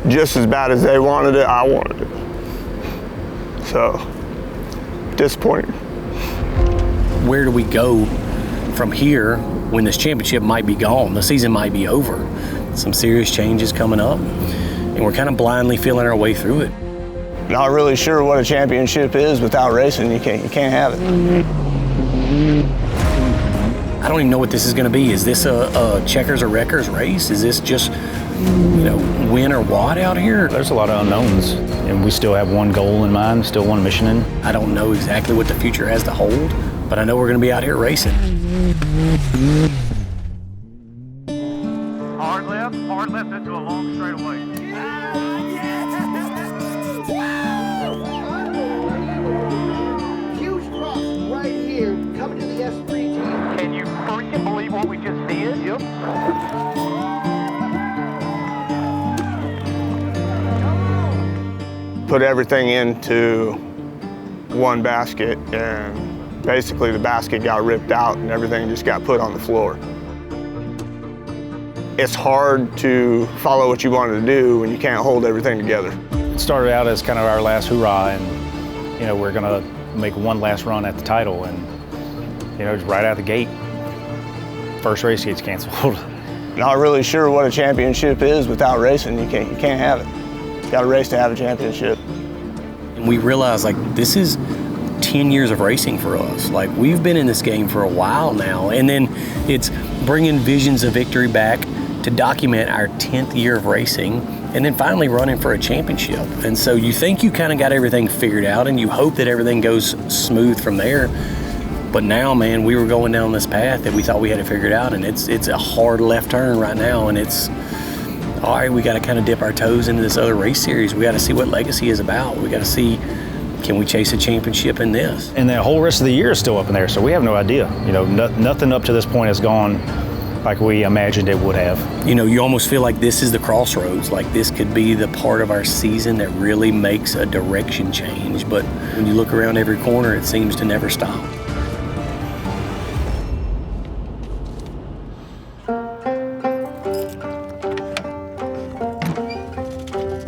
just as bad as they wanted it, I wanted it. So, disappointing. Where do we go from here when this championship might be gone? The season might be over. Some serious changes coming up, and we're kind of blindly feeling our way through it. Not really sure what a championship is without racing. You can't have it. I don't even know what this is going to be. Is this a checkers or wreckers race? Is this just, you know, win or what out here? There's a lot of unknowns, and we still have one goal in mind, still one mission in. I don't know exactly what the future has to hold, but I know we're going to be out here racing. Hard left into a long straightaway. Huge cross right here, coming to the S3 team. Can you freaking believe what we just did? Yep. Put everything into one basket, and basically the basket got ripped out and everything just got put on the floor. It's hard to follow what you wanted to do when you can't hold everything together. It started out as kind of our last hurrah, and you know, we're gonna make one last run at the title, and you know, just right out the gate, first race gets canceled. Not really sure what a championship is without racing. You can't have it. Got to race to have a championship. And we realize, like, this is 10 years of racing for us. Like, we've been in this game for a while now, and then it's bringing visions of victory back to document our 10th year of racing, and then finally running for a championship. And so you think you kind of got everything figured out, and you hope that everything goes smooth from there. But now, man, we were going down this path that we thought we had it figured out, and it's a hard left turn right now, and it's, all right, we got to kind of dip our toes into this other race series. We got to see what Legacy is about. We got to see, can we chase a championship in this? And the whole rest of the year is still up in there, so we have no idea. You know, nothing up to this point has gone like we imagined it would have. You know, you almost feel like this is the crossroads, like this could be the part of our season that really makes a direction change. But when you look around every corner, it seems to never stop.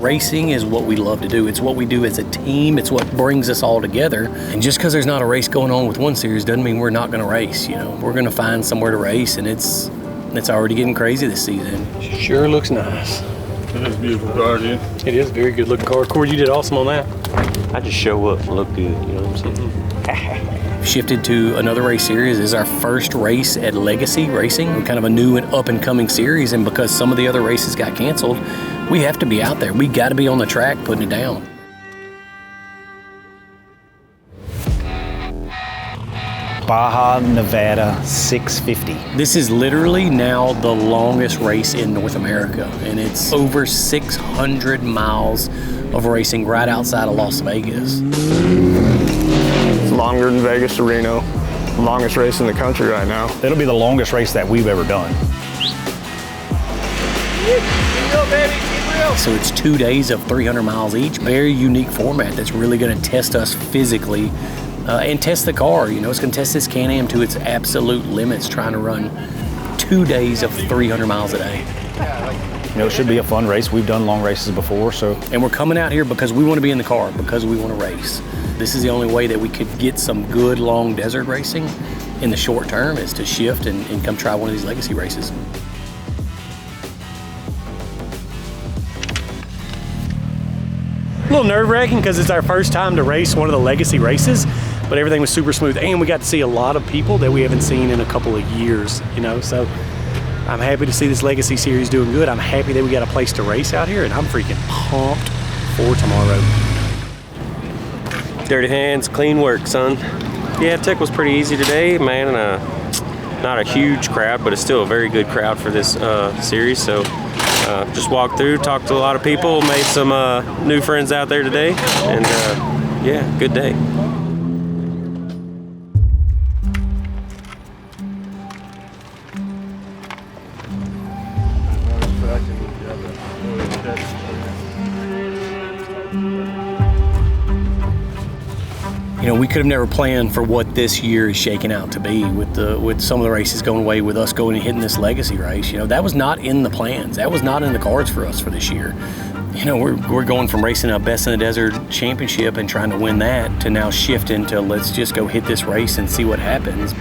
Racing is what we love to do. It's what we do as a team. It's what brings us all together. And just because there's not a race going on with one series doesn't mean we're not going to race. You know, we're going to find somewhere to race, and it's already getting crazy this season. Sure looks nice. It is a beautiful car, dude. It is a very good looking car. Corey, you did awesome on that. I just show up and look good, you know what I'm saying? Shifted to another race series. This is our first race at Legacy Racing, kind of a new and up and coming series. And because some of the other races got canceled, we have to be out there. We got to be on the track putting it down. Baja Nevada 650. This is literally now the longest race in North America, and it's over 600 miles of racing right outside of Las Vegas. It's longer than Vegas to Reno. Longest race in the country right now. It'll be the longest race that we've ever done. So it's 2 days of 300 miles each. Very unique format that's really going to test us physically and test the car. You know, it's going to test this Can-Am to its absolute limits, trying to run 2 days of 300 miles a day. You know, it should be a fun race. We've done long races before, so. And we're coming out here because we want to be in the car, because we want to race. This is the only way that we could get some good long desert racing in the short term, is to shift and come try one of these Legacy races. A little nerve-wracking because it's our first time to race one of the Legacy races, but everything was super smooth, and we got to see a lot of people that we haven't seen in a couple of years, you know, so I'm happy to see this Legacy series doing good. I'm happy that we got a place to race out here, and I'm freaking pumped for tomorrow. Dirty hands, clean work, son. Yeah, tech was pretty easy today, man. Not a huge crowd, but it's still a very good crowd for this series, so just walked through, talked to a lot of people, made some new friends out there today, and yeah, good day. You know, we could have never planned for what this year is shaking out to be with some of the races going away, with us going and hitting this Legacy race. You know, that was not in the plans. That was not in the cards for us for this year. You know, we're going from racing a Best in the Desert championship and trying to win that to now shifting to let's just go hit this race and see what happens.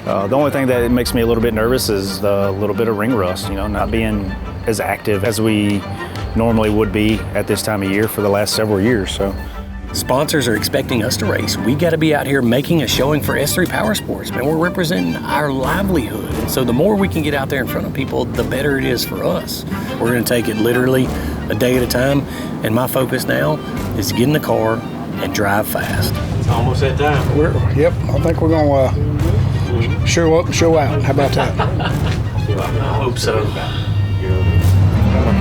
The only thing that makes me a little bit nervous is the little bit of ring rust, you know, not being as active as we normally would be at this time of year for the last several years. So sponsors are expecting us to race. We got to be out here making a showing for S3 Power Sports, man. We're representing our livelihood. And so the more we can get out there in front of people, the better it is for us. We're going to take it literally a day at a time. And my focus now is to get in the car and drive fast. It's almost that time. Yep, I think we're going to show up and show out. How about that? I hope so.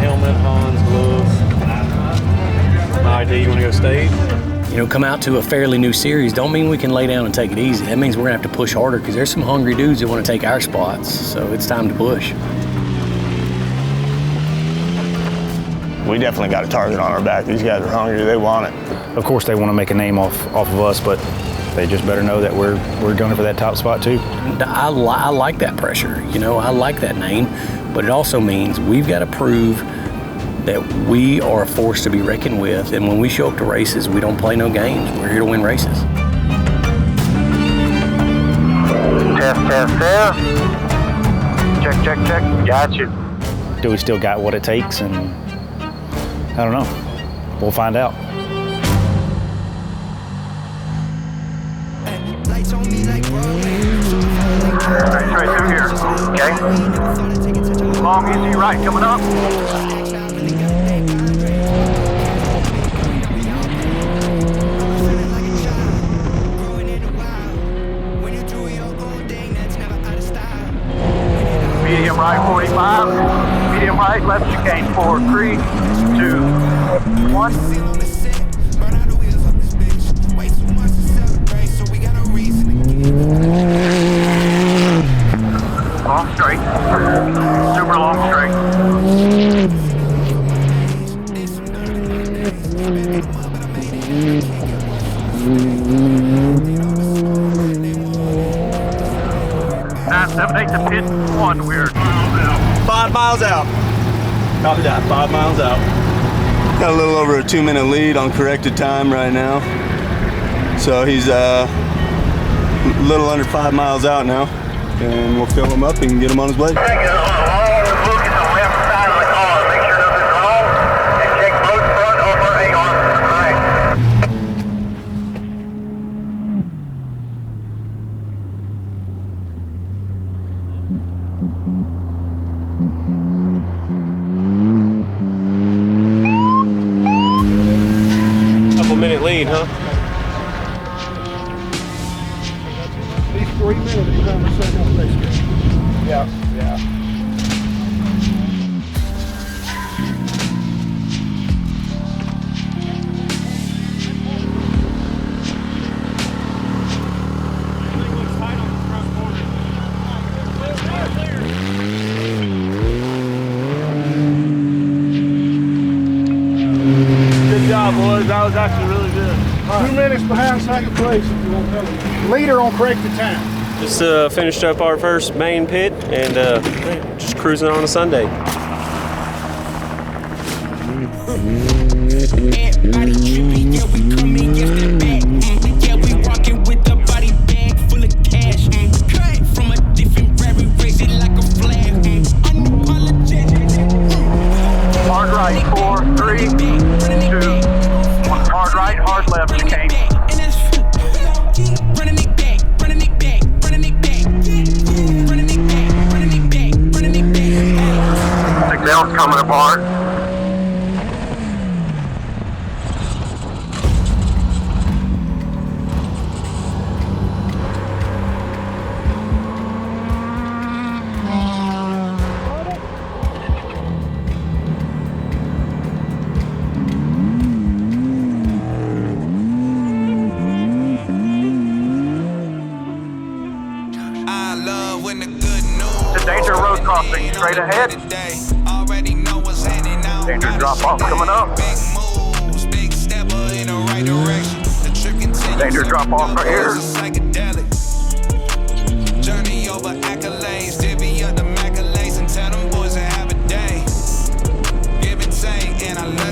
Helmet, Hans, gloves. My ID, you want to go stage? You know, come out to a fairly new series don't mean we can lay down and take it easy. That means we're going to have to push harder because there's some hungry dudes that want to take our spots. So it's time to push. We definitely got a target on our back. These guys are hungry. They want it. of course they want to make a name off of us, but they just better know that we're gunning for that top spot too. I like that pressure, you know, I like that name, but it also means we've got to prove that we are a force to be reckoned with, and when we show up to races, we don't play no games. We're here to win races. Test, test, test. Check, check, check. Got you. Do we still got what it takes? And I don't know. We'll find out. Right through here. Okay. Long, easy, right, coming up. Medium right, 45. Medium right, left chicane, 4, 3, 2, 1. Long straight. Super long straight. Nine, 7, 8 to pit 1. We're 5 miles out. Copy that, 5 miles out. Got a little over a 2-minute lead on corrected time right now. So he's a little under 5 miles out now. And we'll fill him up and get him on his way. Look at the left side of the car. Make sure nothing's wrong. And check both front over A-arm. Right. Couple-minute lead, huh? At least 3 minutes to become a second place. Yeah, yeah. Good job, boys. That was actually really good. 2 minutes behind second place, if you won't tell me. Leader on corrected time. Just finished up our first main pit and just cruising on a Sunday. Everybody tripping, yeah, we come in yesterday. Yeah, we rockin' with the body bag full of cash. From a different rally, raise it like a flag. Unapologetic. Hard right, 4, 3, 2, 1. Hard right, hard left, chicane. Running it back, running it back, running it back, running it back, running it back, running it back. Signal's coming apart. I love when the good news. It's a danger road crossing straight ahead. Already know what's happening now. Danger drop off coming up. Big moves, big stepper in the right direction. The trip continues. Danger drop off right here. Psychedelic. Journey over accolades, divvy up the accolades and tell them boys to have a day. Give and take, and I love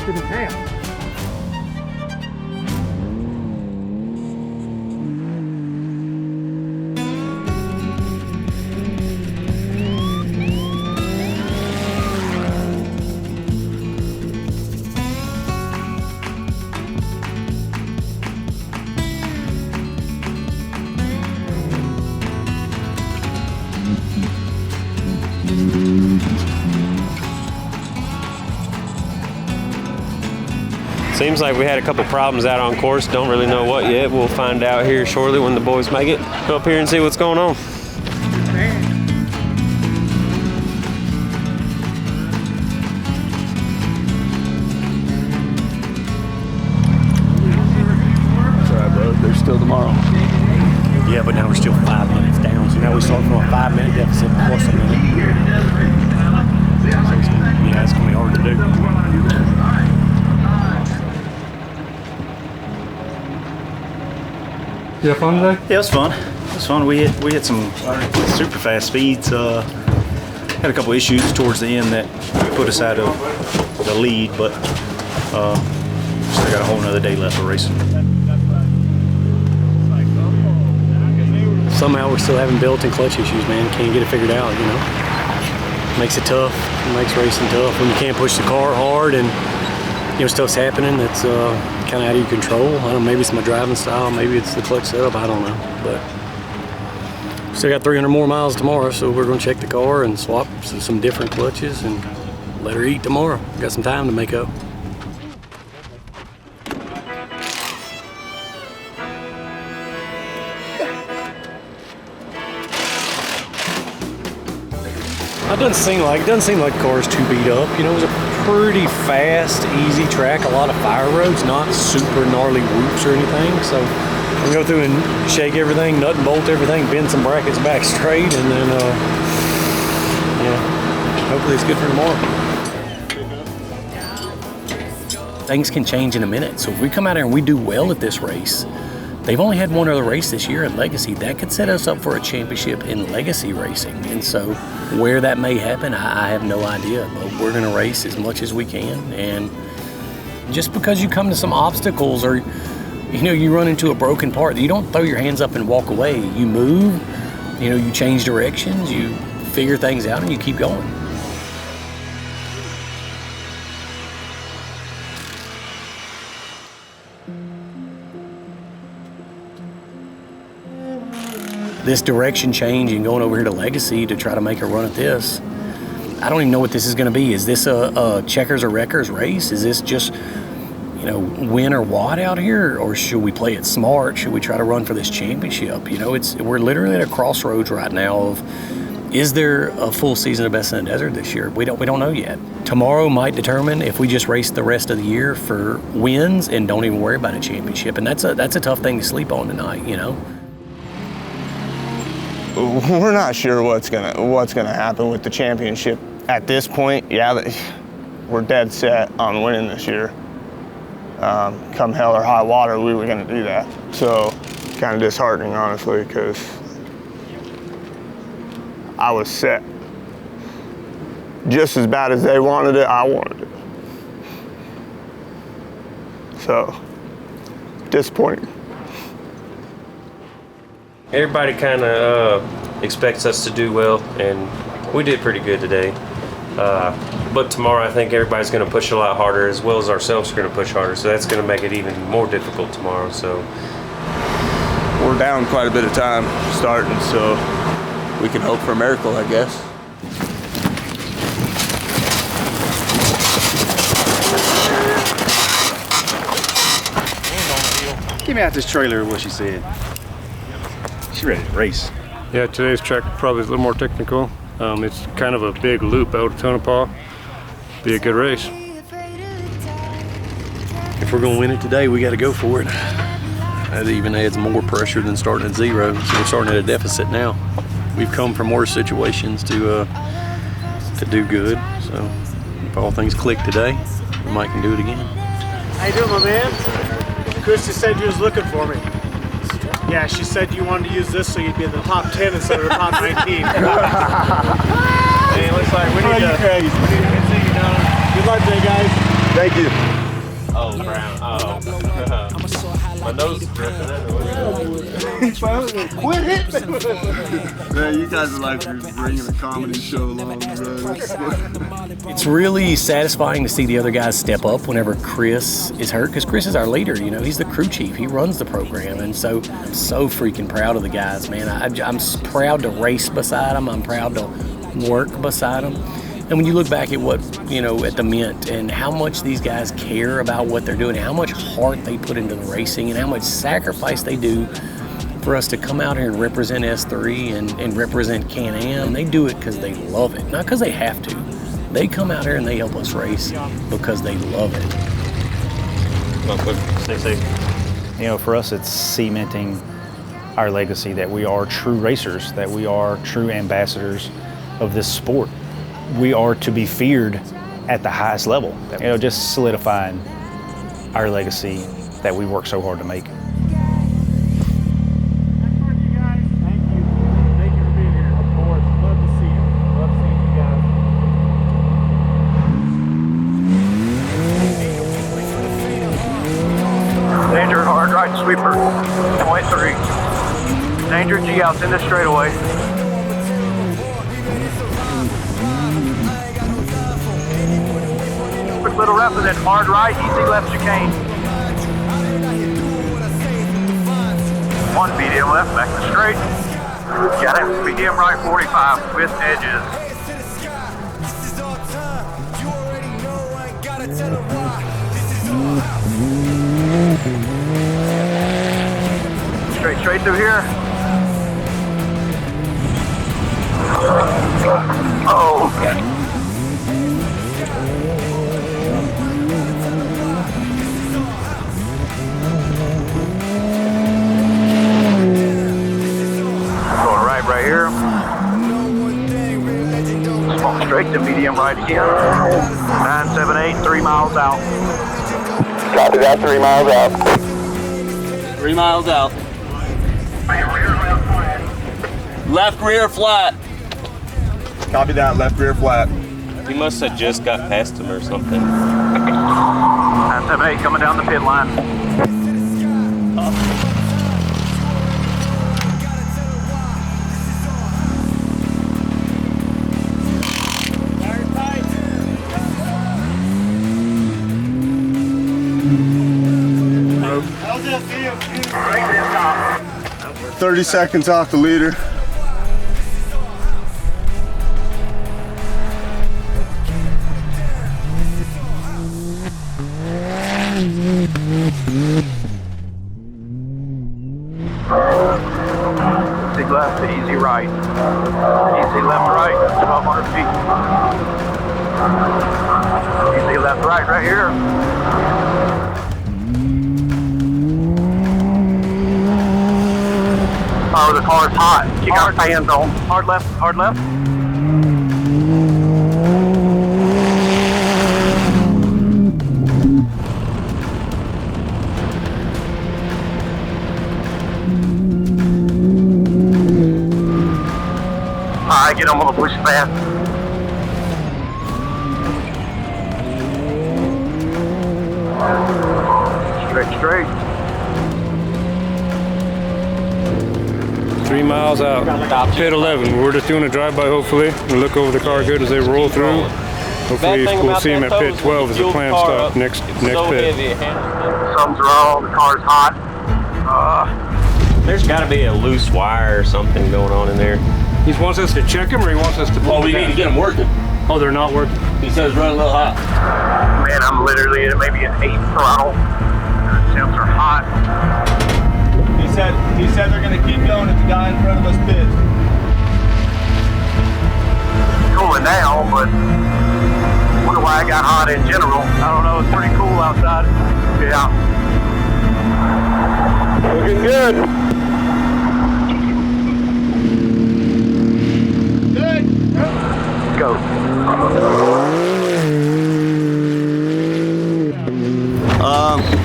in town. Seems like we had a couple problems out on course. Don't really know what yet. We'll find out here shortly when the boys make it. Go up here and see what's going on. That's all right, bro. There's still tomorrow. Yeah, but now we're still 5 minutes down. So now we start from a 5-minute deficit plus a minute. Yeah, it's gonna be hard to do. You have fun today? Yeah, it was fun. It was fun. We hit some super fast speeds. Had a couple issues towards the end that put us out of the lead, but still got a whole nother day left of racing. Somehow we're still having built-in clutch issues, man. Can't get it figured out, you know. Makes it tough. It makes racing tough when you can't push the car hard and, you know, stuff's happening that's kind of out of your control. I don't know, maybe it's my driving style, maybe it's the clutch setup, I don't know. But still got 300 more miles tomorrow, so we're gonna check the car and swap some different clutches and let her eat tomorrow. Got some time to make up. It doesn't seem like the car is too beat up. You know, it was a pretty fast, easy track, a lot of fire roads, not super gnarly whoops or anything. So we go through and shake everything, nut and bolt everything, bend some brackets back straight, and then yeah, hopefully it's good for tomorrow. Things can change in a minute. So if we come out here and we do well at this race, they've only had one other race this year at Legacy. That could set us up for a championship in Legacy Racing. And so where that may happen, I have no idea. But we're going to race as much as we can. And just because you come to some obstacles or, you know, you run into a broken part, you don't throw your hands up and walk away. You move, you know, you change directions, you figure things out, and you keep going. This direction change and going over here to Legacy to try to make a run at this, I don't even know what this is going to be. Is this a checkers or wreckers race? Is this just, you know, win or what out here? Or should we play it smart? Should we try to run for this championship? You know, we're literally at a crossroads right now of, is there a full season of Best in the Desert this year? We don't know yet. Tomorrow might determine if we just race the rest of the year for wins and don't even worry about a championship. And that's a tough thing to sleep on tonight, you know? We're not sure what's gonna happen with the championship at this point. Yeah, we're dead set on winning this year. Come hell or high water, we were gonna do that. So, kind of disheartening, honestly, because I was set. Just as bad as they wanted it, I wanted it. So, disappointing. Everybody kind of expects us to do well, and we did pretty good today. But tomorrow I think everybody's going to push a lot harder, as well as ourselves are going to push harder, so that's going to make it even more difficult tomorrow. So we're down quite a bit of time starting, so we can hope for a miracle, I guess. Get me out this trailer, what she said. She ready to race. Yeah, today's track probably is a little more technical. It's kind of a big loop out of Tonopah. Be a good race. If we're gonna win it today, we gotta go for it. That even adds more pressure than starting at zero. So we're starting at a deficit now. We've come from worse situations to do good. So if all things click today, we might can do it again. How you doing, my man? Krista said you was looking for me. Yeah, she said you wanted to use this so you'd be in the top 10 instead of the top 19. Hey, looks like we need to see you down. Good luck today, guys. Thank you. Oh, brown. Oh. My nose is dripping What hit me? Man, you guys are like bringing a comedy show along, bro. It's really satisfying to see the other guys step up whenever Chris is hurt, because Chris is our leader. You know, he's the crew chief. He runs the program, and so I'm so freaking proud of the guys, man. I'm proud to race beside them. I'm proud to work beside them. And when you look back at what, you know, at the Mint and how much these guys care about what they're doing, how much heart they put into the racing and how much sacrifice they do for us to come out here and represent S3 and represent Can-Am, they do it because they love it, not because they have to. They come out here and they help us race because they love it. Stay safe. You know, for us, it's cementing our legacy that we are true racers, that we are true ambassadors of this sport. We are to be feared at the highest level. You know, just solidifying our legacy that we work so hard to make. Danger, hard right sweeper, 0.3. Danger, G outs in the straightaway. Quick little left and then hard right, easy left chicane. One medium left, back to straight. Got it, medium right 45 with edges. Straight through here. Oh, okay. Going right here. Small straight to medium right again. 978, 3 miles out. Copy that, 3 miles out. 3 miles out. Left rear flat. Copy that, left rear flat. He must have just got past him or something. 978 coming down the pit line. How's that feel? 30 seconds off the leader. Big left to easy right. Easy left right, 1,200 feet. Easy left right here. Oh, the car's hot. Keep our fans on. Hard left, hard left. Alright, get on, I'm gonna push fast. Straight. 3 miles out. Pit 11. We're just doing a drive-by, hopefully. We'll look over the car good as they roll through. Hopefully we'll see him at pit 12 as the plan stop next pit. Something's wrong, the car's hot. There's got to be a loose wire or something going on in there. He wants us to check him, or he wants us to pull Well, we need to get them working. Oh, they're not working? He says it's running a little hot. Man, I'm literally at maybe an 8 throttle. The temps are hot. He said they're gonna keep going if the guy in front of us pits. Cooling now, but I wonder why I got hot in general. I don't know, it's pretty cool outside. Yeah. Looking good. Go.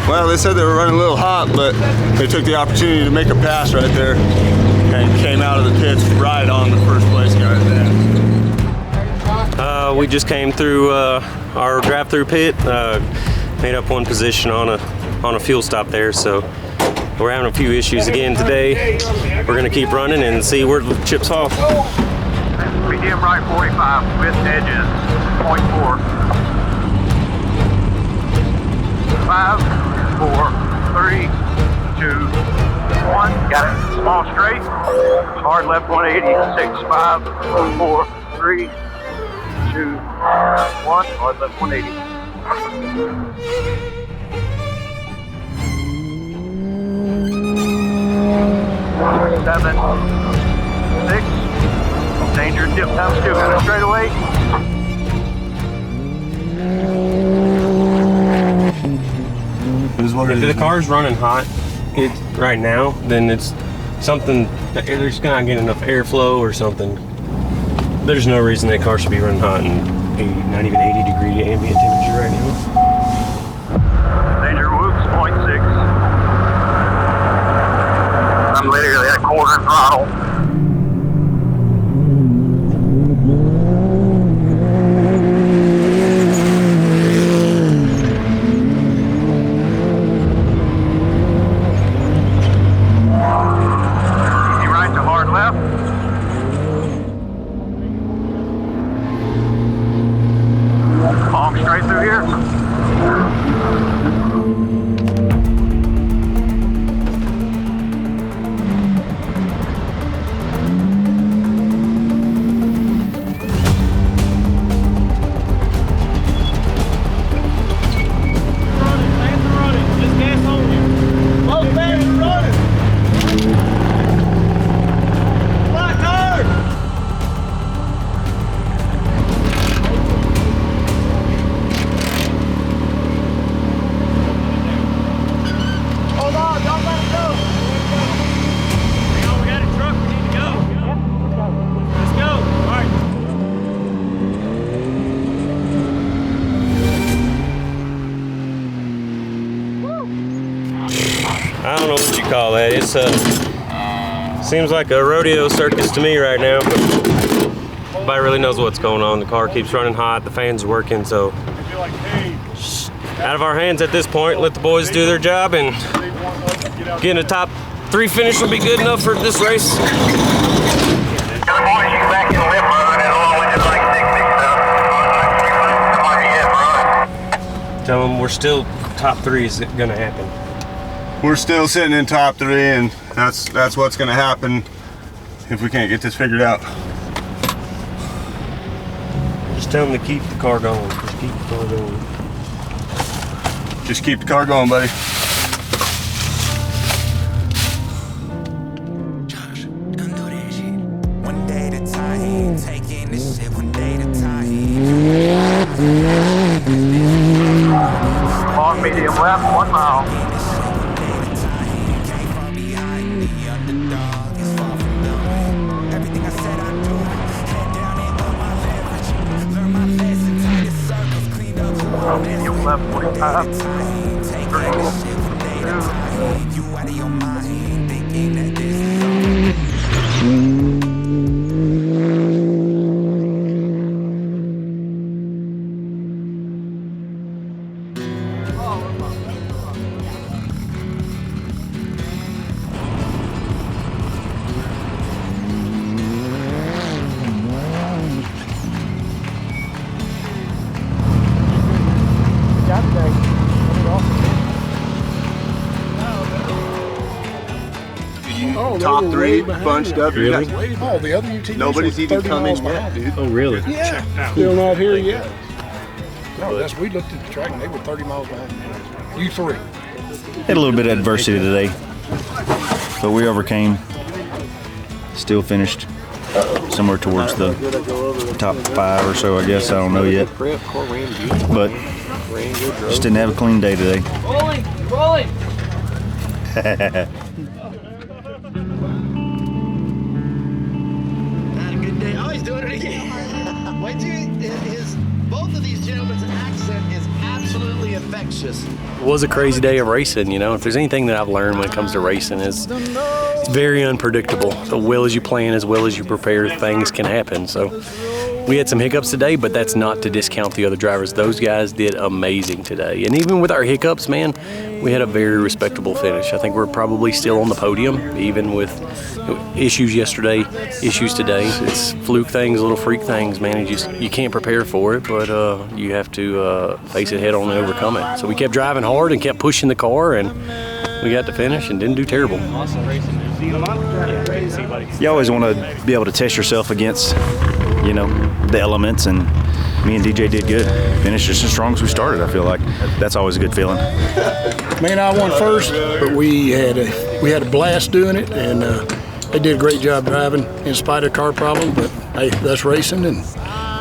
Well, they said they were running a little hot, but they took the opportunity to make a pass right there and came out of the pits right on the first place guy. we just came through our drive-through pit, made up one position on a fuel stop there, so we're having a few issues again today. We're gonna keep running and see where the chips fall. Medium right 45 with edges, 0.4. 5, 4, 3, 2, 1. Got it. Small straight. Hard left 180. 6, 5, 4, 3, 2, 1. Hard left 180. 7, 6. Danger dip down, still got it straight away. If the car's running hot right now, then it's something, there's not getting enough airflow or something. There's no reason that car should be running hot and not even 80 degree ambient temperature right now. Danger whoops, 0.6. I'm literally at quarter throttle. Straight through here. I don't know what you call that. It's seems like a rodeo circus to me right now, but nobody really knows what's going on. The car keeps running hot, the fans are working, so out of our hands at this point. Let the boys do their job, and getting a top 3 finish will be good enough for this race. Tell them we're still top 3 is gonna happen. We're still sitting in top 3, and that's what's gonna happen if we can't get this figured out. Just tell them to keep the car going. Just keep the car going. Just keep the car going, buddy. One day at a time, taking this shit one day at a time. Long medium left, 1 mile. Medium left, 45. 3, 2, you out of your mind, thinking that this is Top 3 bunched up. Really? Oh, the other UT. Nobody's even come in yet, dude. Oh, really? Yeah, still not here yet. No, we looked at the track and they were 30 miles behind. U3. Had a little bit of adversity today, but we overcame. Still finished somewhere towards the top 5 or so, I guess. I don't know yet. But just didn't have a clean day today. Rolling. Had a good day. Oh, he's doing it again. Wait till both of these gentlemen's accent is absolutely infectious. It was a crazy day of racing, you know. If there's anything that I've learned when it comes to racing, it's very unpredictable. So well as you plan, as well as you prepare, things can happen. So we had some hiccups today, but that's not to discount the other drivers. Those guys did amazing today. And even with our hiccups, man, we had a very respectable finish. I think we're probably still on the podium, even with issues yesterday, issues today. It's fluke things, little freak things, man. You can't prepare for it, but you have to face it head on and overcome it. So we kept driving hard and kept pushing the car, and we got to finish and didn't do terrible. You always want to be able to test yourself against, you know, the elements, and me and DJ did good. Finished just as strong as we started. I feel like that's always a good feeling. Me and I won first, but we had a blast doing it, and they did a great job driving in spite of car problem. But hey, that's racing, and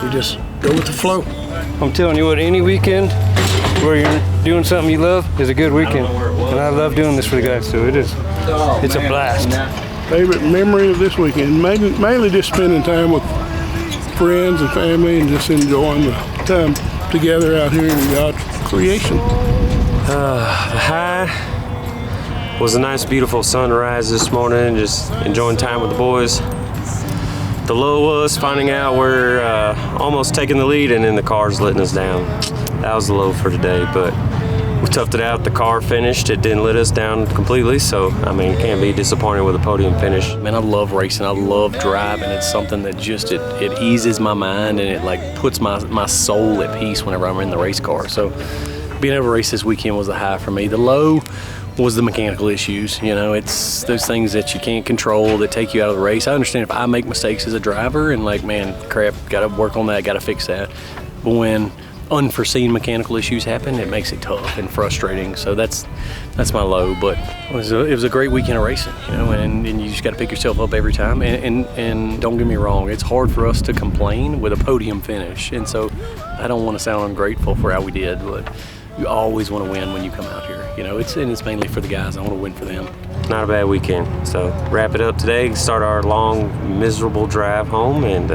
we just go with the flow. I'm telling you what, any weekend where you're doing something you love is a good weekend. And I love doing this for the guys, so it's a blast. Favorite memory of this weekend? Mainly just spending time with friends and family and just enjoying the time together out here in God's creation. The high was a nice, beautiful sunrise this morning, just enjoying time with the boys. The low was finding out we're almost taking the lead and then the car's letting us down. That was the low for today, but we toughed it out. The car finished. It didn't let us down completely, so I mean, can't be disappointed with a podium finish. Man, I love racing. I love driving. It's something that just it eases my mind, and it like puts my soul at peace whenever I'm in the race car. So being able to race this weekend was the high for me. The low was the mechanical issues. You know, it's those things that you can't control that take you out of the race. I understand if I make mistakes as a driver and like, man, crap, got to work on that, got to fix that. But when unforeseen mechanical issues happen, it makes it tough and frustrating. So that's my low. But it was a great weekend of racing, you know, and you just got to pick yourself up every time. And don't get me wrong, it's hard for us to complain with a podium finish. And so I don't want to sound ungrateful for how we did, but you always want to win when you come out here. You know, it's mainly for the guys. I want to win for them. Not a bad weekend. So wrap it up today, start our long, miserable drive home, and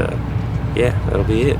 yeah, that'll be it.